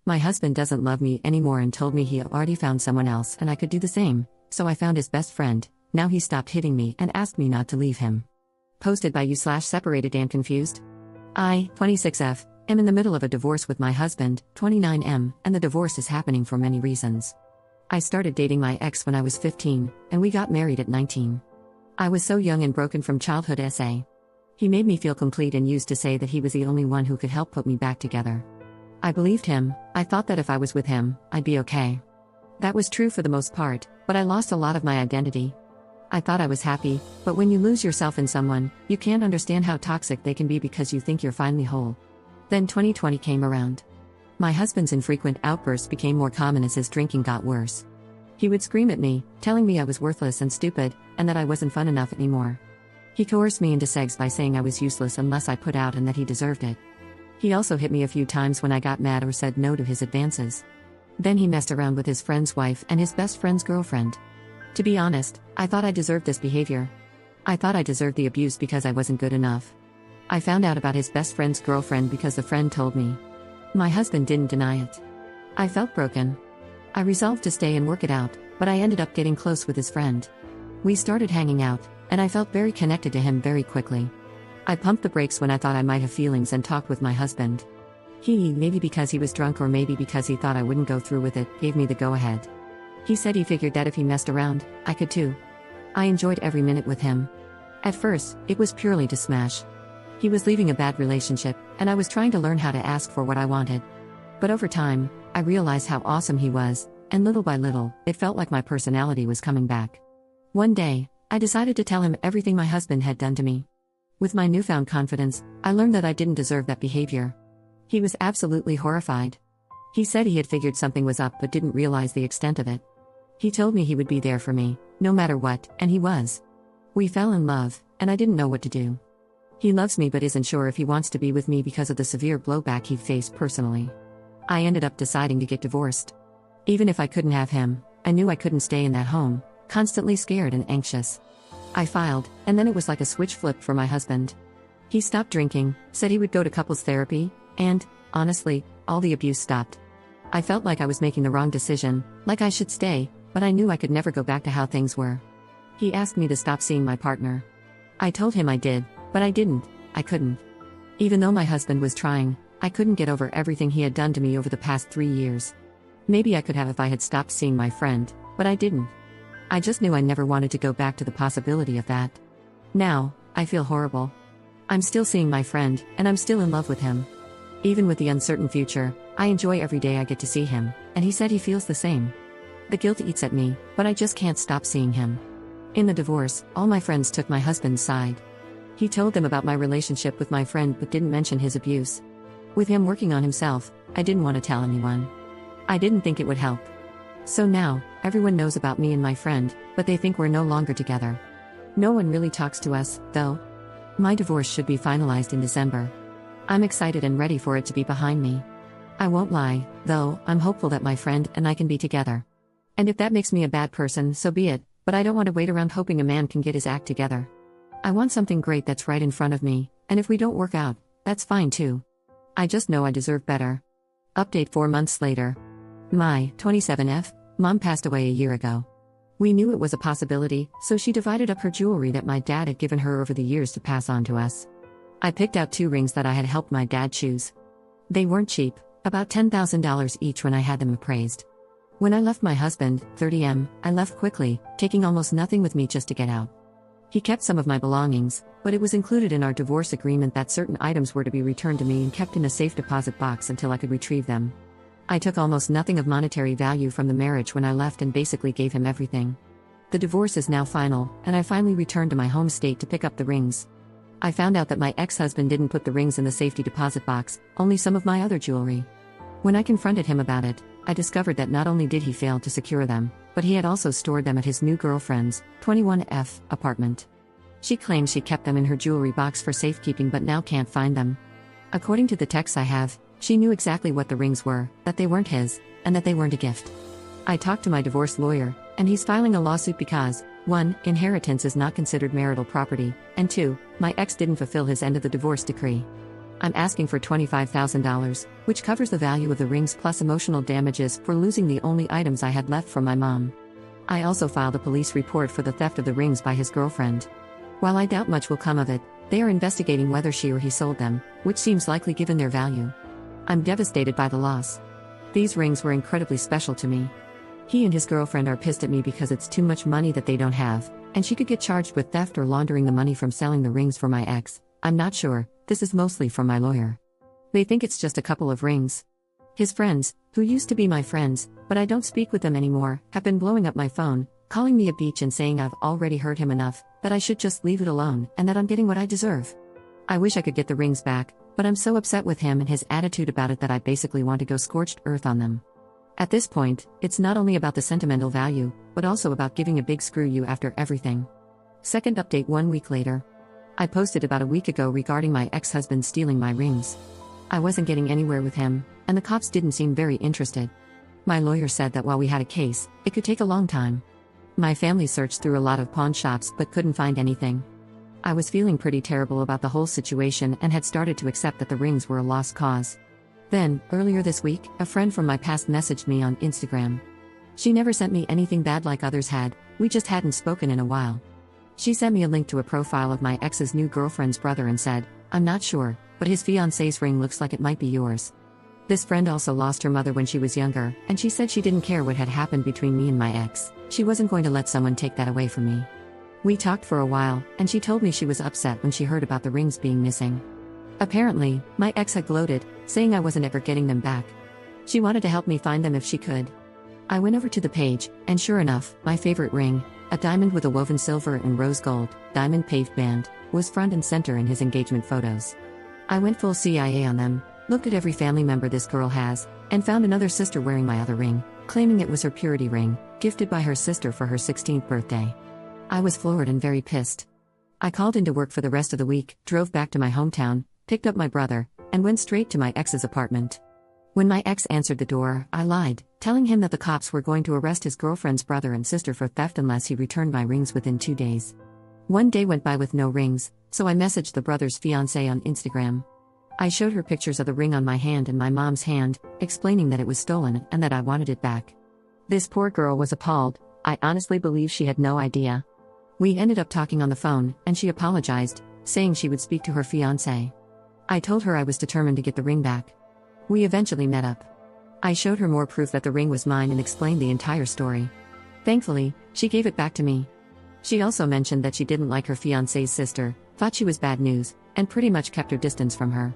My husband doesn't love me anymore and told me he had already found someone else and I could do the same, so I found his best friend. Now he stopped hitting me and asked me not to leave him. Posted by you/separated and confused. I, 26F, am in the middle of a divorce with my husband, 29M, and the divorce is happening for many reasons. I started dating my ex when I was 15, and we got married at 19. I was so young and broken from childhood SA. He made me feel complete and used to say that he was the only one who could help put me back together. I believed him. I thought that if I was with him, I'd be okay. That was true for the most part, but I lost a lot of my identity. I thought I was happy, but when you lose yourself in someone, you can't understand how toxic they can be because you think you're finally whole. Then 2020 came around. My husband's infrequent outbursts became more common as his drinking got worse. He would scream at me, telling me I was worthless and stupid, and that I wasn't fun enough anymore. He coerced me into sex by saying I was useless unless I put out and that he deserved it. He also hit me a few times when I got mad or said no to his advances. Then he messed around with his friend's wife and his best friend's girlfriend. To be honest, I thought I deserved this behavior. I thought I deserved the abuse because I wasn't good enough. I found out about his best friend's girlfriend because the friend told me. My husband didn't deny it. I felt broken. I resolved to stay and work it out, but I ended up getting close with his friend. We started hanging out, and I felt very connected to him very quickly. I pumped the brakes when I thought I might have feelings and talked with my husband. He, maybe because he was drunk or maybe because he thought I wouldn't go through with it, gave me the go-ahead. He said he figured that if he messed around, I could too. I enjoyed every minute with him. At first, it was purely to smash. He was leaving a bad relationship, and I was trying to learn how to ask for what I wanted. But over time, I realized how awesome he was, and little by little, it felt like my personality was coming back. One day, I decided to tell him everything my husband had done to me. With my newfound confidence, I learned that I didn't deserve that behavior. He was absolutely horrified. He said he had figured something was up but didn't realize the extent of it. He told me he would be there for me, no matter what, and he was. We fell in love, and I didn't know what to do. He loves me but isn't sure if he wants to be with me because of the severe blowback he faced personally. I ended up deciding to get divorced. Even if I couldn't have him, I knew I couldn't stay in that home, constantly scared and anxious. I filed, and then it was like a switch flipped for my husband. He stopped drinking, said he would go to couples therapy, and, honestly, all the abuse stopped. I felt like I was making the wrong decision, like I should stay, but I knew I could never go back to how things were. He asked me to stop seeing my partner. I told him I did, but I didn't, I couldn't. Even though my husband was trying, I couldn't get over everything he had done to me over the past 3 years. Maybe I could have if I had stopped seeing my friend, but I didn't. I just knew I never wanted to go back to the possibility of that. Now, I feel horrible. I'm still seeing my friend, and I'm still in love with him. Even with the uncertain future, I enjoy every day I get to see him, and he said he feels the same. The guilt eats at me, but I just can't stop seeing him. In the divorce, all my friends took my husband's side. He told them about my relationship with my friend but didn't mention his abuse. With him working on himself, I didn't want to tell anyone. I didn't think it would help. So now, everyone knows about me and my friend, but they think we're no longer together. No one really talks to us, though. My divorce should be finalized in December. I'm excited and ready for it to be behind me. I won't lie, though, I'm hopeful that my friend and I can be together. And if that makes me a bad person, so be it, but I don't want to wait around hoping a man can get his act together. I want something great that's right in front of me, and if we don't work out, that's fine too. I just know I deserve better. Update 4 months later. My 27F mom passed away a year ago. We knew it was a possibility, so she divided up her jewelry that my dad had given her over the years to pass on to us. I picked out 2 rings that I had helped my dad choose. They weren't cheap, about $10,000 each when I had them appraised. When I left my husband, 30M, I left quickly, taking almost nothing with me just to get out. He kept some of my belongings, but it was included in our divorce agreement that certain items were to be returned to me and kept in a safe deposit box until I could retrieve them. I took almost nothing of monetary value from the marriage when I left and basically gave him everything. The divorce is now final, and I finally returned to my home state to pick up the rings. I found out that my ex-husband didn't put the rings in the safety deposit box, only some of my other jewelry. When I confronted him about it, I discovered that not only did he fail to secure them, but he had also stored them at his new girlfriend's, 21F, apartment. She claims she kept them in her jewelry box for safekeeping but now can't find them. According to the texts I have, she knew exactly what the rings were, that they weren't his, and that they weren't a gift. I talked to my divorce lawyer, and he's filing a lawsuit because, 1, inheritance is not considered marital property, and 2, my ex didn't fulfill his end of the divorce decree. I'm asking for $25,000, which covers the value of the rings plus emotional damages for losing the only items I had left from my mom. I also filed a police report for the theft of the rings by his girlfriend. While I doubt much will come of it, they are investigating whether she or he sold them, which seems likely given their value. I'm devastated by the loss. These rings were incredibly special to me. He and his girlfriend are pissed at me because it's too much money that they don't have, and she could get charged with theft or laundering the money from selling the rings for my ex. I'm not sure, this is mostly from my lawyer. They think it's just a couple of rings. His friends, who used to be my friends, but I don't speak with them anymore, have been blowing up my phone, calling me a bitch and saying I've already hurt him enough, that I should just leave it alone, and that I'm getting what I deserve. I wish I could get the rings back, but I'm so upset with him and his attitude about it that I basically want to go scorched earth on them. At this point, it's not only about the sentimental value, but also about giving a big screw you after everything. Second update 1 week later. I posted about a week ago regarding my ex-husband stealing my rings. I wasn't getting anywhere with him, and the cops didn't seem very interested. My lawyer said that while we had a case, it could take a long time. My family searched through a lot of pawn shops but couldn't find anything. I was feeling pretty terrible about the whole situation and had started to accept that the rings were a lost cause. Then, earlier this week, a friend from my past messaged me on Instagram. She never sent me anything bad like others had, we just hadn't spoken in a while. She sent me a link to a profile of my ex's new girlfriend's brother and said, "I'm not sure, but his fiancé's ring looks like it might be yours." This friend also lost her mother when she was younger, and she said she didn't care what had happened between me and my ex. She wasn't going to let someone take that away from me. We talked for a while, and she told me she was upset when she heard about the rings being missing. Apparently, my ex had gloated, saying I wasn't ever getting them back. She wanted to help me find them if she could. I went over to the page, and sure enough, my favorite ring, a diamond with a woven silver and rose gold, diamond paved band, was front and center in his engagement photos. I went full CIA on them, looked at every family member this girl has, and found another sister wearing my other ring, claiming it was her purity ring, gifted by her sister for her 16th birthday. I was floored and very pissed. I called into work for the rest of the week, drove back to my hometown, picked up my brother, and went straight to my ex's apartment. When my ex answered the door, I lied, telling him that the cops were going to arrest his girlfriend's brother and sister for theft unless he returned my rings within 2 days. 1 day went by with no rings, so I messaged the brother's fiancée on Instagram. I showed her pictures of the ring on my hand and my mom's hand, explaining that it was stolen and that I wanted it back. This poor girl was appalled. I honestly believe she had no idea. We ended up talking on the phone, and she apologized, saying she would speak to her fiancé. I told her I was determined to get the ring back. We eventually met up. I showed her more proof that the ring was mine and explained the entire story. Thankfully, she gave it back to me. She also mentioned that she didn't like her fiancé's sister, thought she was bad news, and pretty much kept her distance from her.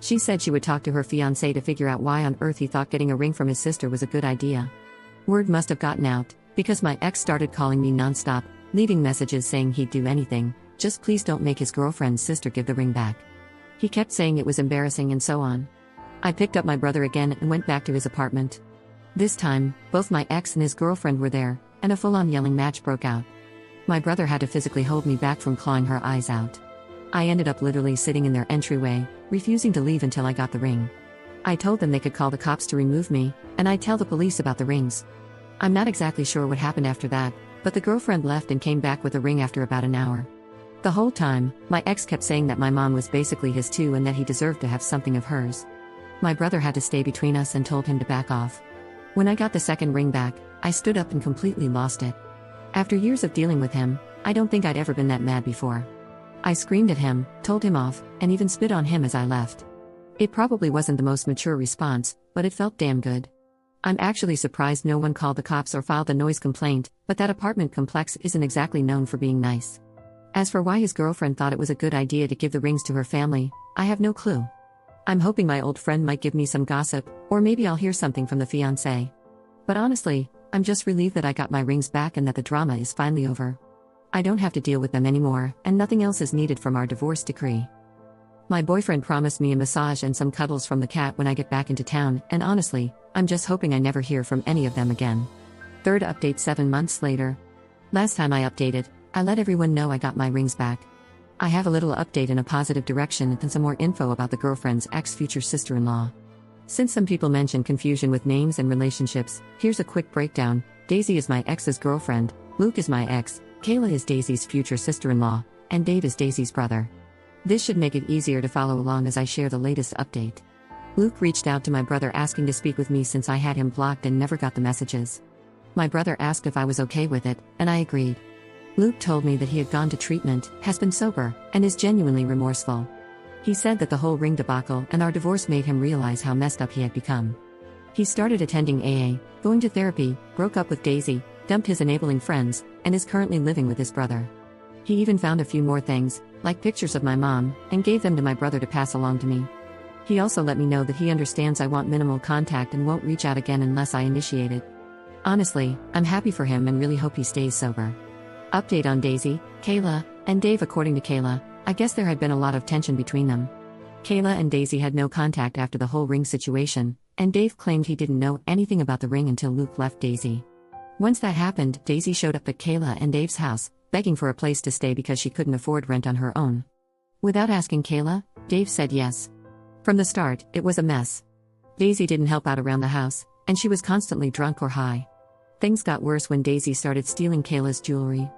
She said she would talk to her fiancé to figure out why on earth he thought getting a ring from his sister was a good idea. Word must have gotten out, because my ex started calling me nonstop, leaving messages saying he'd do anything, just please don't make his girlfriend's sister give the ring back. He kept saying it was embarrassing and so on. I picked up my brother again and went back to his apartment. This time, both my ex and his girlfriend were there, and a full-on yelling match broke out. My brother had to physically hold me back from clawing her eyes out. I ended up literally sitting in their entryway, refusing to leave until I got the ring. I told them they could call the cops to remove me, and I'd tell the police about the rings. I'm not exactly sure what happened after that, but the girlfriend left and came back with the ring after about an hour. The whole time, my ex kept saying that my mom was basically his too and that he deserved to have something of hers. My brother had to stay between us and told him to back off. When I got the second ring back, I stood up and completely lost it. After years of dealing with him, I don't think I'd ever been that mad before. I screamed at him, told him off, and even spit on him as I left. It probably wasn't the most mature response, but it felt damn good. I'm actually surprised no one called the cops or filed a noise complaint, but that apartment complex isn't exactly known for being nice. As for why his girlfriend thought it was a good idea to give the rings to her family, I have no clue. I'm hoping my old friend might give me some gossip, or maybe I'll hear something from the fiancé. But honestly, I'm just relieved that I got my rings back and that the drama is finally over. I don't have to deal with them anymore, and nothing else is needed from our divorce decree. My boyfriend promised me a massage and some cuddles from the cat when I get back into town, and honestly, I'm just hoping I never hear from any of them again. Third update 7 months later. Last time I updated, I let everyone know I got my rings back. I have a little update in a positive direction and some more info about the girlfriend's ex-future sister-in-law. Since some people mention confusion with names and relationships, here's a quick breakdown. Daisy is my ex's girlfriend, Luke is my ex, Kayla is Daisy's future sister-in-law, and Dave is Daisy's brother. This should make it easier to follow along as I share the latest update. Luke reached out to my brother asking to speak with me since I had him blocked and never got the messages. My brother asked if I was okay with it, and I agreed. Luke told me that he had gone to treatment, has been sober, and is genuinely remorseful. He said that the whole ring debacle and our divorce made him realize how messed up he had become. He started attending AA, going to therapy, broke up with Daisy, dumped his enabling friends, and is currently living with his brother. He even found a few more things, like pictures of my mom, and gave them to my brother to pass along to me. He also let me know that he understands I want minimal contact and won't reach out again unless I initiate it. Honestly, I'm happy for him and really hope he stays sober. Update on Daisy, Kayla, and Dave. According to Kayla, I guess there had been a lot of tension between them. Kayla and Daisy had no contact after the whole ring situation, and Dave claimed he didn't know anything about the ring until Luke left Daisy. Once that happened, Daisy showed up at Kayla and Dave's house, begging for a place to stay because she couldn't afford rent on her own. Without asking Kayla, Dave said yes. From the start, it was a mess. Daisy didn't help out around the house, and she was constantly drunk or high. Things got worse when Daisy started stealing Kayla's jewelry.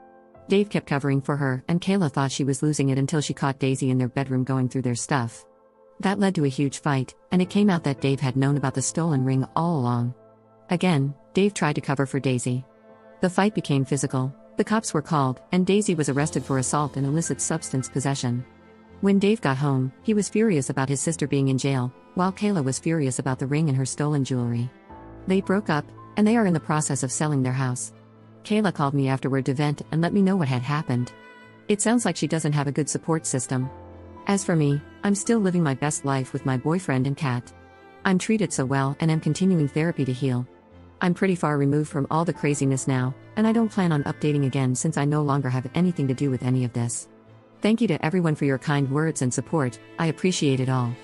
Dave kept covering for her, and Kayla thought she was losing it until she caught Daisy in their bedroom going through their stuff. That led to a huge fight, and it came out that Dave had known about the stolen ring all along. Again, Dave tried to cover for Daisy. The fight became physical, the cops were called, and Daisy was arrested for assault and illicit substance possession. When Dave got home, he was furious about his sister being in jail, while Kayla was furious about the ring and her stolen jewelry. They broke up, and they are in the process of selling their house. Kayla called me afterward to vent and let me know what had happened. It sounds like she doesn't have a good support system. As for me, I'm still living my best life with my boyfriend and cat. I'm treated so well and am continuing therapy to heal. I'm pretty far removed from all the craziness now, and I don't plan on updating again since I no longer have anything to do with any of this. Thank you to everyone for your kind words and support, I appreciate it all.